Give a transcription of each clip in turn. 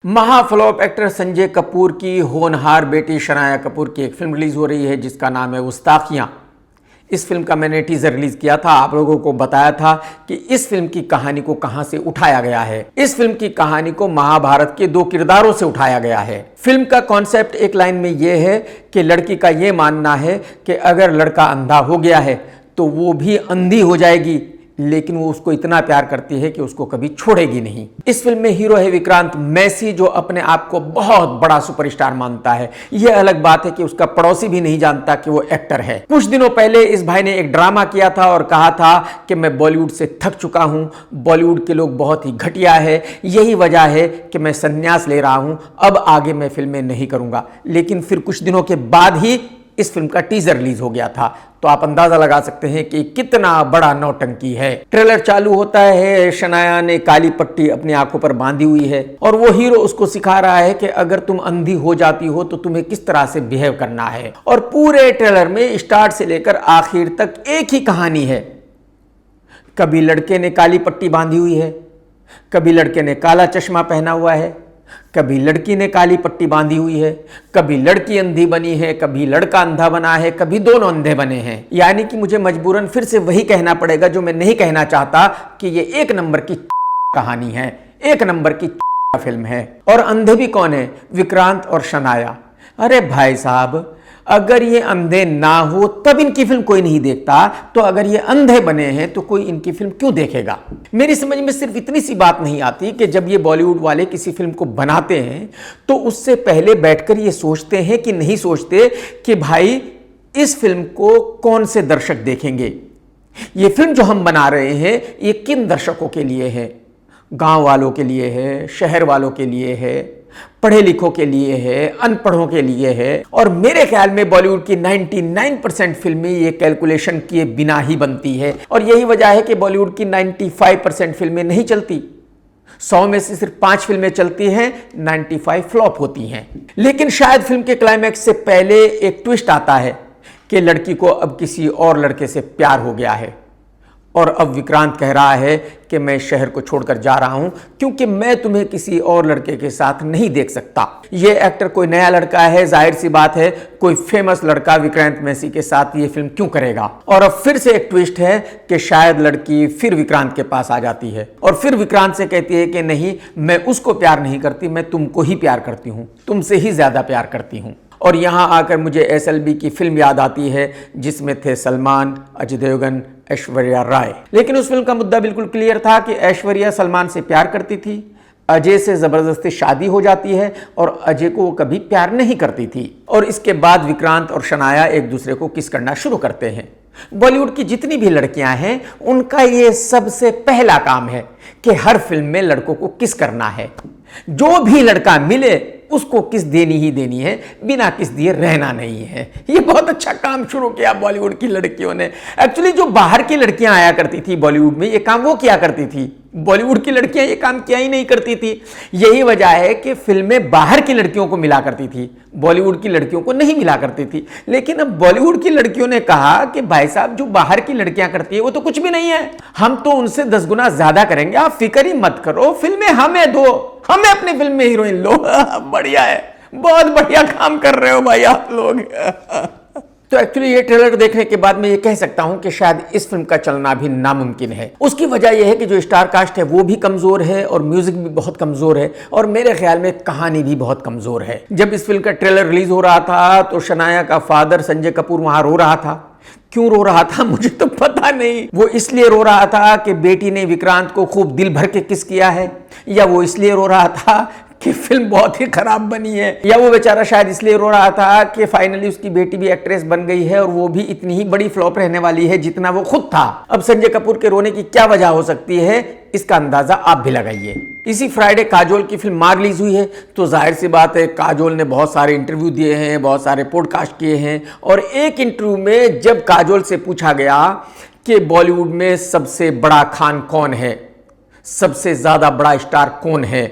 महाफ्लॉप actor Sanjay Kapoor की होनहार बेटी शनाया कपूर की एक फिल्म रिलीज हो रही है जिसका नाम है गुस्ताखियां। इस फिल्म का मैंने टीजर रिलीज किया था, आप लोगों को बताया था कि इस फिल्म की कहानी को कहां से उठाया गया है। इस फिल्म की कहानी को महाभारत के दो किरदारों से उठाया गया है। फिल्म का कॉन्सेप्ट एक लाइन में यह है कि लड़की का यह मानना है कि अगर लड़का अंधा हो गया है तो वो भी अंधी हो जाएगी, लेकिन वो उसको इतना प्यार करती है कि उसको कभी छोड़ेगी नहीं। इस फिल्म में हीरो है विक्रांत मैसी, जो अपने आप को बहुत बड़ा सुपरस्टार मानता है। यह अलग बात है कि उसका पड़ोसी भी नहीं जानता कि वो एक्टर है। कुछ दिनों पहले इस भाई ने एक ड्रामा किया था और कहा था कि मैं बॉलीवुड से थक चुका हूं, बॉलीवुड के लोग बहुत ही घटिया है, यही वजह है कि मैं संन्यास ले रहा हूं, अब आगे मैं फिल्में नहीं करूंगा। लेकिन फिर कुछ दिनों के बाद ही इस फिल्म का टीजर रिलीज हो गया था, तो आप अंदाजा लगा सकते हैं कि कितना बड़ा नौटंकी है। ट्रेलर चालू होता है, शनाया ने काली पट्टी अपनी आंखों पर बांधी हुई है और वो हीरो उसको सिखा रहा है कि अगर तुम अंधी हो जाती हो तो तुम्हें किस तरह से बिहेव करना है। और पूरे ट्रेलर में स्टार्ट से लेकर आखिर तक एक ही कहानी है। कभी लड़के ने काली पट्टी बांधी हुई है, कभी लड़के ने काला चश्मा पहना हुआ है, कभी लड़की ने काली पट्टी बांधी हुई है, कभी लड़की अंधी बनी है, कभी लड़का अंधा बना है, कभी दोनों अंधे बने हैं। यानी कि मुझे मजबूरन फिर से वही कहना पड़ेगा जो मैं नहीं कहना चाहता कि ये एक नंबर की कहानी है, एक नंबर की फिल्म है। और अंधे भी कौन है? विक्रांत और शनाया। अरे भाई साहब, अगर ये अंधे ना हो तब इनकी फिल्म कोई नहीं देखता, तो अगर ये अंधे बने हैं तो कोई इनकी फिल्म क्यों देखेगा? मेरी समझ में सिर्फ इतनी सी बात नहीं आती कि जब ये बॉलीवुड वाले किसी फिल्म को बनाते हैं तो उससे पहले बैठकर ये सोचते हैं कि नहीं सोचते कि भाई इस फिल्म को कौन से दर्शक देखेंगे। ये फिल्म जो हम बना रहे हैं ये किन दर्शकों के लिए है? गांव वालों के लिए है, शहर वालों के लिए है, पढ़े लिखों के लिए है, अनपढ़ों के लिए है। और मेरे ख्याल में बॉलीवुड की 99% फिल्में ये कैलकुलेशन किए बिना ही बनती है और यही वजह है कि बॉलीवुड की 95% फिल्में नहीं चलती। 100 में से सिर्फ 5 फिल्में चलती हैं, 95 फ्लॉप होती हैं। लेकिन शायद फिल्म के क्लाइमैक्स से पहले एक ट्विस्ट आता है कि लड़की को अब किसी और लड़के से प्यार हो गया है और अब विक्रांत कह रहा है कि मैं शहर को छोड़कर जा रहा हूं क्योंकि मैं तुम्हें किसी और लड़के के साथ नहीं देख सकता। यह एक्टर कोई नया लड़का है, जाहिर सी बात है कोई फेमस लड़का विक्रांत मैसी के साथ ये फिल्म क्यों करेगा। और अब फिर से एक ट्विस्ट है कि शायद लड़की फिर विक्रांत के पास आ जाती है और फिर विक्रांत से कहती है कि नहीं, मैं उसको प्यार नहीं करती, मैं तुमको ही प्यार करती हूं, तुमसे ही ज्यादा प्यार करती हूं। और यहां आकर मुझे एसएलबी की फिल्म याद आती है जिसमें थे सलमान, अजय देवगन, ऐश्वर्या राय। लेकिन उस फिल्म का मुद्दा बिल्कुल क्लियर था कि ऐश्वर्या सलमान से प्यार करती थी, अजय से जबरदस्ती शादी हो जाती है और अजय को वो कभी प्यार नहीं करती थी। और इसके बाद विक्रांत और शनाया एक दूसरे को किस करना शुरू करते हैं। बॉलीवुड की जितनी भी लड़कियां हैं उनका ये सबसे पहला काम है कि हर फिल्म में लड़कों को किस करना है। जो भी लड़का मिले उसको किस देनी ही देनी है, बिना किस दिए रहना नहीं है। ये बहुत अच्छा काम शुरू किया बॉलीवुड की लड़कियों ने। एक्चुअली जो बाहर की लड़कियां आया करती थी बॉलीवुड में, ये काम वो किया करती थी, बॉलीवुड की लड़कियां ये काम किया ही नहीं करती थी। यही वजह है कि फिल्में बाहर की लड़कियों को मिला करती थी, बॉलीवुड की लड़कियों को नहीं मिला करती थी। लेकिन अब बॉलीवुड की लड़कियों ने कहा कि भाई साहब, जो बाहर की लड़कियां करती है वो तो कुछ भी नहीं है, हम तो उनसे 10 गुना ज्यादा करेंगे, आप फिक्र ही मत करो, फिल्में हमें दो, हमें अपनी फिल्म में हीरोइन लो। बढ़िया है, बहुत बढ़िया काम कर रहे हो भाई आप लोग। तो एक्चुअली ये ट्रेलर देखने के बाद मैं ये कह सकता हूं कि शायद इस फिल्म का चलना भी नामुमकिन है। उसकी वजह यह है कि जो स्टार कास्ट है वो भी कमजोर है और म्यूजिक भी बहुत कमजोर है और मेरे ख्याल में कहानी भी बहुत कमजोर है। जब इस फिल्म का ट्रेलर रिलीज हो रहा था तो शनाया का फादर संजय कपूर वहां रो रहा था। क्यों रो रहा था मुझे तो पता नहीं। वो इसलिए रो रहा था कि बेटी ने विक्रांत को खूब दिल भर के किस किया है, या वो इसलिए रो रहा था कि फिल्म बहुत ही खराब बनी है, या वो बेचारा शायद इसलिए रो रहा था कि फाइनली उसकी बेटी भी एक्ट्रेस बन गई है और वो भी इतनी ही बड़ी फ्लॉप रहने वाली है जितना वो खुद था। अब संजय कपूर के रोने की क्या वजह हो सकती है, इसका अंदाजा आप भी लगाइए। इसी फ्राइडे काजोल की फिल्म मार रिलीज हुई है, तो जाहिर सी बात है काजोल ने बहुत सारे इंटरव्यू दिए हैं, बहुत सारे पॉडकास्ट किए हैं। और एक इंटरव्यू में जब काजोल से पूछा गया कि बॉलीवुड में सबसे बड़ा खान कौन है, सबसे ज्यादा बड़ा स्टार कौन है,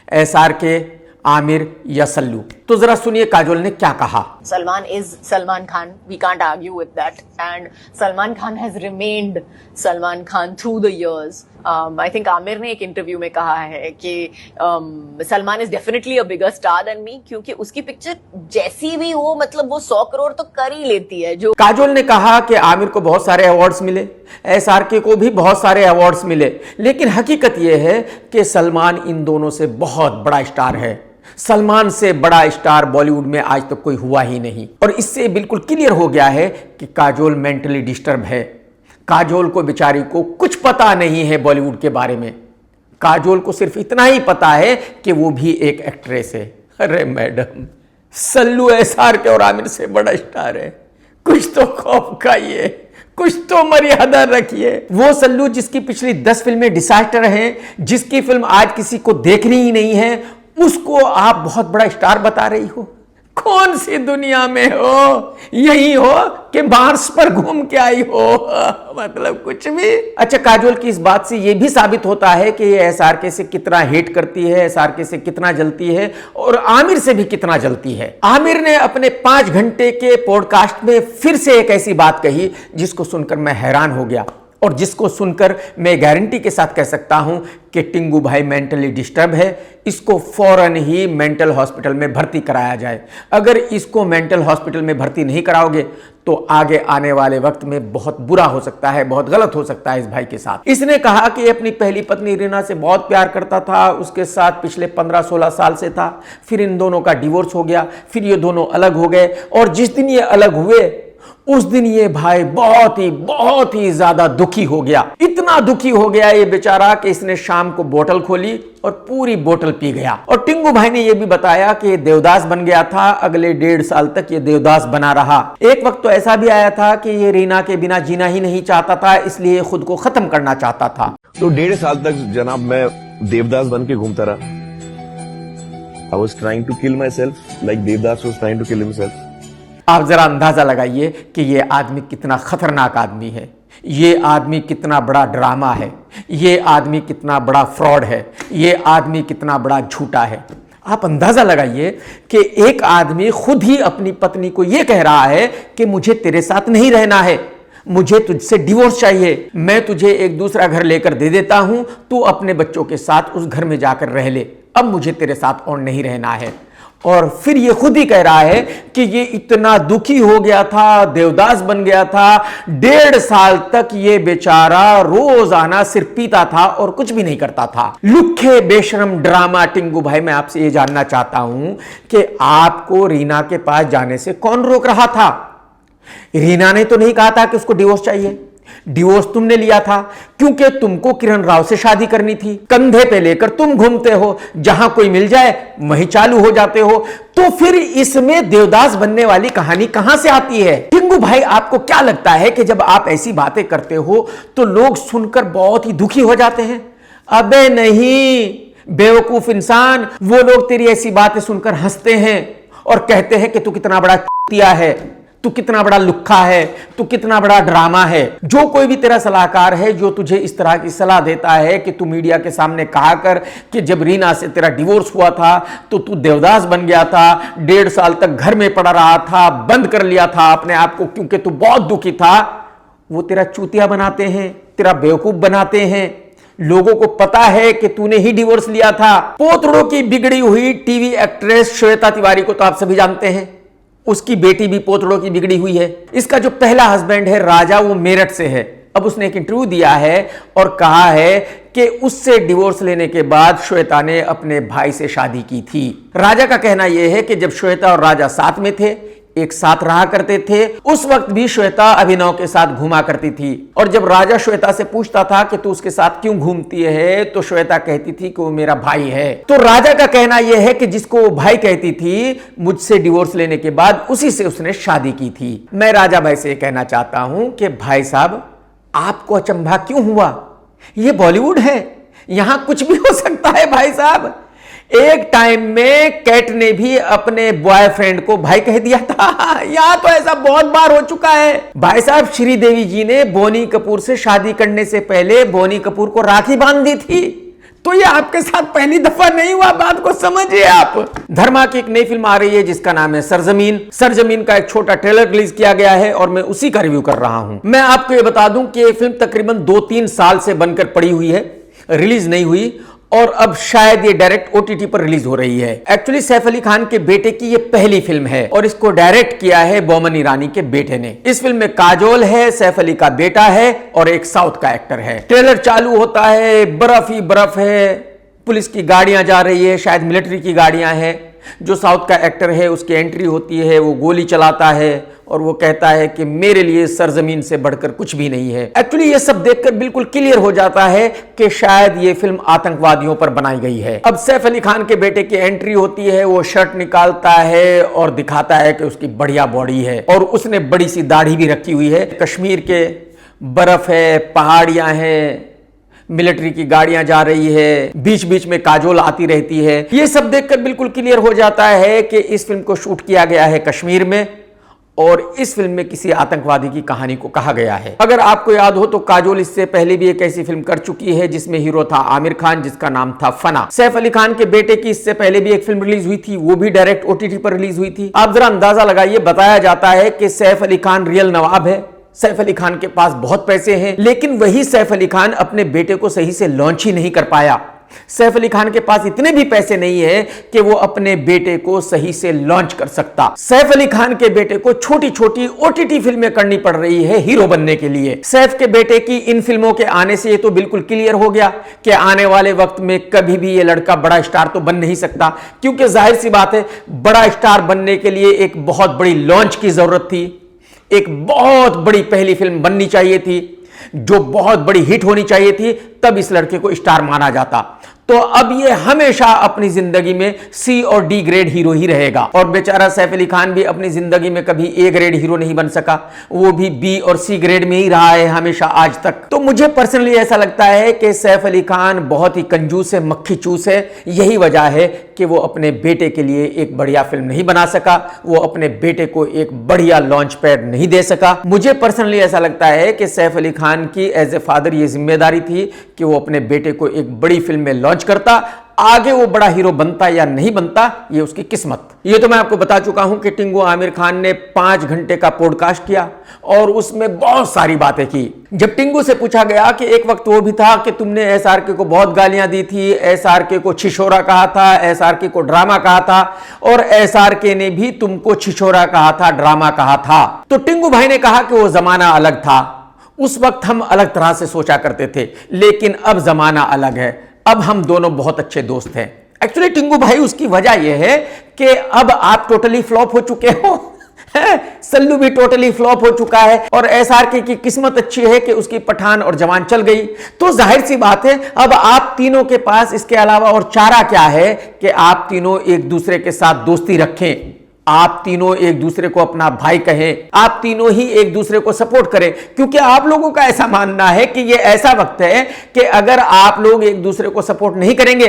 SRK, आमिर या सल्लू, तो जरा सुनिए काजोल ने क्या कहा। Salman is Salman Khan. We can't argue with that. And Salman Khan has remained Salman Khan through the years. I think Aamir ने एक इंटरव्यू में कहा है कि Salman is definitely a bigger star than me, क्योंकि उसकी पिक्चर जैसी भी हो मतलब वो 100 करोड़ तो कर ही लेती है। जो काजोल ने कहा कि आमिर को बहुत सारे अवार्ड्स मिले, SRK को भी बहुत सारे अवार्ड्स मिले, लेकिन हकीकत यह है कि सलमान इन दोनों से बहुत बड़ा स्टार है। सलमान से बड़ा स्टार बॉलीवुड में आज तक कोई हुआ ही नहीं। और इससे बिल्कुल क्लियर हो गया है कि काजोल मेंटली डिस्टर्ब है। काजोल को बेचारी को कुछ पता नहीं है बॉलीवुड के बारे में। काजोल को सिर्फ इतना ही पता है कि वो भी एक एक्ट्रेस है। अरे मैडम, सल्लू SRK और आमिर से बड़ा स्टार है, कुछ तो खौफ खाइए, कुछ तो मर्यादा रखिए। वो सल्लू जिसकी पिछली 10 फिल्में डिजास्टर हैं, जिसकी फिल्म आज किसी को देखनी ही नहीं है, उसको आप बहुत बड़ा स्टार बता रही हो। कौन सी दुनिया में हो? यही हो कि मार्स पर घूम के आई हो? मतलब कुछ भी। अच्छा, काजोल की इस बात से यह भी साबित होता है कि ये SRK से कितना हेट करती है, SRK से कितना जलती है और आमिर से भी कितना जलती है। आमिर ने अपने 5 घंटे के पॉडकास्ट में फिर से एक ऐसी बात कही जिसको सुनकर मैं हैरान हो गया और जिसको सुनकर मैं गारंटी के साथ कह सकता हूं कि टिंगू भाई मेंटली डिस्टर्ब है। इसको फौरन ही मेंटल हॉस्पिटल में भर्ती कराया जाए। अगर इसको मेंटल हॉस्पिटल में भर्ती नहीं कराओगे तो आगे आने वाले वक्त में बहुत बुरा हो सकता है, बहुत गलत हो सकता है इस भाई के साथ। इसने कहा कि अपनी पहली पत्नी रीना से बहुत प्यार करता था, उसके साथ पिछले 15-16 साल से था, फिर इन दोनों का डिवोर्स हो गया, फिर ये दोनों अलग हो गए और जिस दिन ये अलग हुए उस दिन ये भाई बहुत ही ज्यादा दुखी हो गया। इतना दुखी हो गया ये बेचारा कि इसने शाम को बोतल खोली और पूरी बोतल पी गया। और टिंगू भाई ने यह भी बताया कि ये देवदास बन गया था। अगले 1.5 साल तक ये देवदास बना रहा। एक वक्त तो ऐसा भी आया था कि ये रीना के बिना जीना ही नहीं चाहता था, इसलिए खुद को खत्म करना चाहता था। तो 1.5 साल तक जनाब मैं देवदास बन के घूमता रहा। I was trying to kill myself like Devdas was trying to kill himself. आप जरा अंदाजा लगाइए कि ये आदमी कितना खतरनाक आदमी है, ये आदमी कितना बड़ा ड्रामा है, ये आदमी कितना बड़ा फ्रॉड है, ये आदमी कितना बड़ा झूठा है। आप अंदाजा लगाइए कि एक आदमी खुद ही अपनी पत्नी को यह कह रहा है कि मुझे तेरे साथ नहीं रहना है, मुझे तुझसे डिवोर्स चाहिए, मैं तुझे एक दूसरा घर लेकर दे देता हूं, तू अपने बच्चों के साथ उस घर में जाकर रह ले, अब मुझे तेरे साथ और नहीं रहना है। और फिर ये खुद ही कह रहा है कि ये इतना दुखी हो गया था, देवदास बन गया था, 1.5 साल तक ये बेचारा रोजाना सिर्फ पीता था और कुछ भी नहीं करता था। लुखे बेशरम ड्रामा। टिंगू भाई, मैं आपसे ये जानना चाहता हूं कि आपको रीना के पास जाने से कौन रोक रहा था? रीना ने तो नहीं कहा था कि उसको डिवोर्स चाहिए। डिवोर्स तुमने लिया था क्योंकि तुमको किरण राव से शादी करनी थी। कंधे पे लेकर तुम घूमते हो, जहां कोई मिल जाए वहीं चालू हो जाते हो। तो फिर इसमें देवदास बनने वाली कहानी कहां से आती है? टिंगू भाई, आपको क्या लगता है कि जब आप ऐसी बातें करते हो तो लोग सुनकर बहुत ही दुखी हो जाते हैं? अबे नहीं बेवकूफ इंसान, वो लोग तेरी ऐसी बातें सुनकर हंसते हैं और कहते हैं कि तू कितना बड़ा चूतिया है, तू कितना बड़ा लुक्खा है, तू कितना बड़ा ड्रामा है। जो कोई भी तेरा सलाहकार है जो तुझे इस तरह की सलाह देता है कि तू मीडिया के सामने कहा कर कि जब रीना से तेरा डिवोर्स हुआ था तो तू देवदास बन गया था, 1.5 साल तक घर में पड़ा रहा था, बंद कर लिया था अपने आप को क्योंकि तू बहुत दुखी था, वो तेरा चूतिया बनाते हैं, तेरा बेवकूफ बनाते हैं। लोगों को पता है कि तूने ही डिवोर्स लिया था। पोतड़ों की बिगड़ी हुई टीवी एक्ट्रेस श्वेता तिवारी को तो आप सभी जानते हैं, उसकी बेटी भी पोतड़ों की बिगड़ी हुई है। इसका जो पहला हस्बैंड है राजा, वो मेरठ से है। अब उसने एक इंटरव्यू दिया है और कहा है कि उससे डिवोर्स लेने के बाद श्वेता ने अपने भाई से शादी की थी। राजा का कहना यह है कि जब श्वेता और राजा साथ में थे, एक साथ रहा करते थे, उस वक्त भी श्वेता अभिनव के साथ घूमा करती थी। और जब राजा श्वेता से पूछता था कि तू उसके साथ क्यों घूमती है, तो श्वेता कहती थी कि वो मेरा भाई है। तो राजा का कहना यह है कि जिसको वो भाई कहती थी, मुझसे डिवोर्स लेने के बाद उसी से उसने शादी की थी। मैं राजा भाई से कहना चाहता हूं कि भाई साहब, आपको अचंभा क्यों हुआ? यह बॉलीवुड है, यहां कुछ भी हो सकता है भाई साहब। एक टाइम में कैट ने भी अपने बॉयफ्रेंड को भाई कह दिया था। यहां तो ऐसा बहुत बार हो चुका है भाई साहब। श्रीदेवी जी ने बोनी कपूर से शादी करने से पहले बोनी कपूर को राखी बांध दी थी। तो ये आपके साथ पहली दफा नहीं हुआ, बात को समझिए आप। धर्मा की एक नई फिल्म आ रही है जिसका नाम है सरजमीन। सरजमीन का एक छोटा ट्रेलर रिलीज किया गया है और मैं उसी का रिव्यू कर रहा हूं। मैं आपको ये बता दूं कि ये फिल्म तकरीबन 2-3 साल से बनकर पड़ी हुई है, रिलीज नहीं हुई और अब शायद ये डायरेक्ट ओटीटी पर रिलीज हो रही है। एक्चुअली सैफ अली खान के बेटे की ये पहली फिल्म है और इसको डायरेक्ट किया है बोमन ईरानी के बेटे ने। इस फिल्म में काजोल है, सैफ अली का बेटा है और एक साउथ का एक्टर है। ट्रेलर चालू होता है, बर्फ ही बर्फ है, पुलिस की गाड़ियां जा रही है, शायद मिलिट्री की गाड़ियां हैं। जो साउथ का एक्टर है उसकी एंट्री होती है, वो गोली चलाता है और वो कहता है कि मेरे लिए सरजमीन से बढ़कर कुछ भी नहीं है। एक्चुअली ये सब देखकर बिल्कुल क्लियर हो जाता है कि शायद ये फिल्म आतंकवादियों पर बनाई गई है। अब सैफ अली खान के बेटे की एंट्री होती है, वो शर्ट निकालता है और दिखाता है कि उसकी बढ़िया बॉडी है और उसने बड़ी सी दाढ़ी भी रखी हुई है। कश्मीर के बर्फ है, पहाड़ियां हैं, मिलिट्री की गाड़ियां जा रही है, बीच बीच में काजोल आती रहती है। ये सब देखकर बिल्कुल क्लियर हो जाता है कि इस फिल्म को शूट किया गया है कश्मीर में और इस फिल्म में किसी आतंकवादी की कहानी को कहा गया है। अगर आपको याद हो तो काजोल इससे पहले भी एक ऐसी फिल्म कर चुकी है जिसमें हीरो था आमिर खान, जिसका नाम था फना। सैफ अली खान के बेटे की इससे पहले भी एक फिल्म रिलीज हुई थी, वो भी डायरेक्ट ओटीटी पर रिलीज हुई थी। आप जरा अंदाजा लगाइए, बताया जाता है कि सैफ अली खान रियल नवाब है, सैफ अली खान के पास बहुत पैसे हैं, लेकिन वही सैफ अली खान अपने बेटे को सही से लॉन्च ही नहीं कर पाया। सैफ अली खान के पास इतने भी पैसे नहीं है कि वो अपने बेटे को सही से लॉन्च कर सकता। सैफ अली खान के बेटे को छोटी छोटी ओटीटी फिल्में करनी पड़ रही है हीरो बनने के लिए। सैफ के बेटे की इन फिल्मों के आने से ये तो बिल्कुल क्लियर हो गया कि आने वाले वक्त में कभी भी ये लड़का बड़ा स्टार तो बन नहीं सकता, क्योंकि जाहिर सी बात है बड़ा स्टार बनने के लिए एक बहुत बड़ी लॉन्च की जरूरत थी, एक बहुत बड़ी पहली फिल्म बननी चाहिए थी जो बहुत बड़ी हिट होनी चाहिए थी, तब इस लड़के को स्टार माना जाता। तो अब ये हमेशा अपनी जिंदगी में सी और डी ग्रेड हीरो ही रहेगा और बेचारा सैफ अली खान भी अपनी जिंदगी में कभी ए ग्रेड हीरो नहीं बन सका, वो भी बी और सी ग्रेड में ही रहा है हमेशा आज तक। तो मुझे पर्सनली ऐसा लगता है कि सैफ अली खान बहुत ही कंजूस है, मक्खी चूस है। यही वजह है कि वो अपने बेटे के लिए एक बढ़िया फिल्म नहीं बना सका, वो अपने बेटे को एक बढ़िया लॉन्च पैड नहीं दे सका। मुझे पर्सनली ऐसा लगता है कि सैफ अली खान की एज ए फादर ये जिम्मेदारी थी कि वो अपने बेटे को एक बड़ी फिल्म में लॉन्च करता। आगे वो बड़ा हीरो बनता या नहीं बनता ये उसकी किस्मत। ये तो मैं आपको बता चुका हूं कि टिंगू आमिर खान ने 5 घंटे का पॉडकास्ट किया और उसमें बहुत सारी बातें की। जब टिंगू से पूछा गया कि एक वक्त वो भी था कि तुमने एसआरके को बहुत गालियां दी थी, एसआरके को छिछोरा कहा था, एसआरके को ड्रामा कहा था और एसआरके ने भी तुमको छिछोरा कहा था, ड्रामा कहा था। तो टिंगू भाई ने कहा कि वो जमाना अलग था, उस वक्त हम अलग तरह से सोचा करते थे, लेकिन अब जमाना अलग है, अब हम दोनों बहुत अच्छे दोस्त हैं। एक्चुअली टिंगू भाई उसकी वजह यह है कि अब आप टोटली फ्लॉप हो चुके हो, सल्लू भी टोटली फ्लॉप हो चुका है और एसआरके की किस्मत अच्छी है कि उसकी पठान और जवान चल गई। तो जाहिर सी बात है अब आप तीनों के पास इसके अलावा और चारा क्या है कि आप तीनों एक दूसरे के साथ दोस्ती रखें, आप तीनों एक दूसरे को अपना भाई कहें, आप तीनों ही एक दूसरे को सपोर्ट करें, क्योंकि आप लोगों का ऐसा मानना है कि ये ऐसा वक्त है कि अगर आप लोग एक दूसरे को सपोर्ट नहीं करेंगे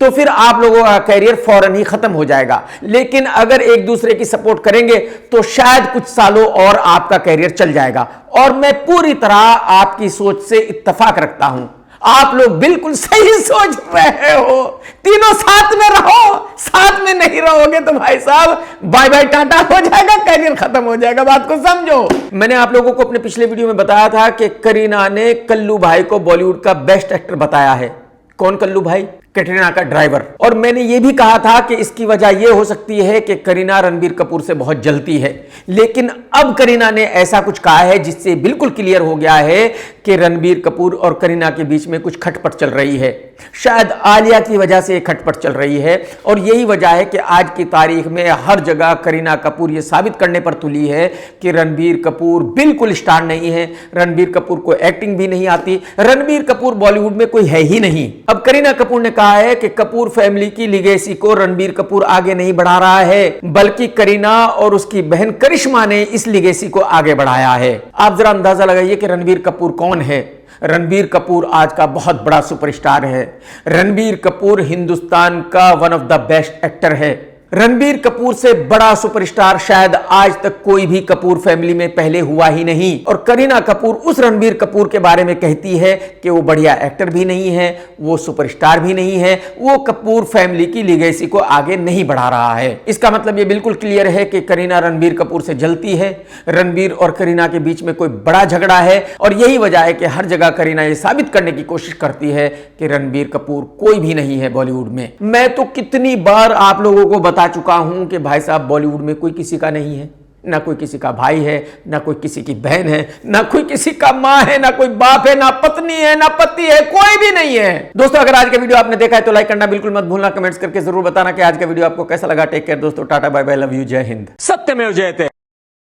तो फिर आप लोगों का कैरियर फौरन ही खत्म हो जाएगा, लेकिन अगर एक दूसरे की सपोर्ट करेंगे तो शायद कुछ सालों और आपका कैरियर चल जाएगा। और मैं पूरी तरह आपकी सोच से इत्तेफाक रखता हूं, आप लोग बिल्कुल सही सोच रहे हो, तीनों साथ में रहो, साथ में नहीं रहोगे तो भाई साहब बाय बाय टाटा हो जाएगा, कैरियर खत्म हो जाएगा, बात को समझो। मैंने आप लोगों को अपने पिछले वीडियो में बताया था कि करीना ने कल्लू भाई को बॉलीवुड का बेस्ट एक्टर बताया है। कौन कल्लू भाई? कैटरीना का ड्राइवर। और मैंने यह भी कहा था कि इसकी वजह यह हो सकती है कि करीना रणबीर कपूर से बहुत जलती है, लेकिन अब करीना ने ऐसा कुछ कहा है जिससे बिल्कुल क्लियर हो गया है कि रणबीर कपूर और करीना के बीच में कुछ खटपट चल रही है। शायद आलिया की वजह से खटपट चल रही है और यही वजह है कि आज की तारीख में हर जगह करीना कपूर यह साबित करने पर तुली है कि रणबीर कपूर बिल्कुल स्टार नहीं है, रणबीर कपूर को एक्टिंग भी नहीं आती, रणबीर कपूर बॉलीवुड में कोई है ही नहीं। अब करीना कपूर ने कहा है कि कपूर फैमिली की लिगेसी को रणबीर कपूर आगे नहीं बढ़ा रहा है, बल्कि करीना और उसकी बहन करिश्मा ने इस लिगेसी को आगे बढ़ाया है। आप जरा अंदाजा लगाइए कि रणबीर कपूर कौन है। रणबीर कपूर आज का बहुत बड़ा सुपरस्टार है। रणबीर कपूर हिंदुस्तान का one of the best actor है। रणबीर कपूर से बड़ा सुपरस्टार शायद आज तक कोई भी कपूर फैमिली में पहले हुआ ही नहीं। और करीना कपूर उस रणबीर कपूर के बारे में कहती है कि वो बढ़िया एक्टर भी नहीं है, वो सुपरस्टार भी नहीं है, वो कपूर फैमिली की लीगेसी को आगे नहीं बढ़ा रहा है। इसका मतलब ये बिल्कुल क्लियर है कि करीना रणबीर कपूर से जलती है, रणबीर और करीना के बीच में कोई बड़ा झगड़ा है। और यही वजह है कि हर जगह करीना ये साबित करने की कोशिश करती है कि रणबीर कपूर कोई भी नहीं है बॉलीवुड में। मैं तो कितनी बार आप लोगों को बता चुका हूं कि भाई साहब बॉलीवुड में कोई किसी का नहीं है, ना कोई किसी का भाई है, ना कोई किसी की बहन है, ना कोई किसी का मां है, ना कोई बाप है, ना पत्नी है, ना पति है, कोई भी नहीं है। दोस्तों अगर आज का वीडियो आपने देखा है तो लाइक करना बिल्कुल मत भूलना, कमेंट्स करके जरूर बताना कि आज का वीडियो आपको कैसा लगा। टेक केयर दोस्तों, tata bye bye, love you, Jai Hind. सत्यमेव जयते।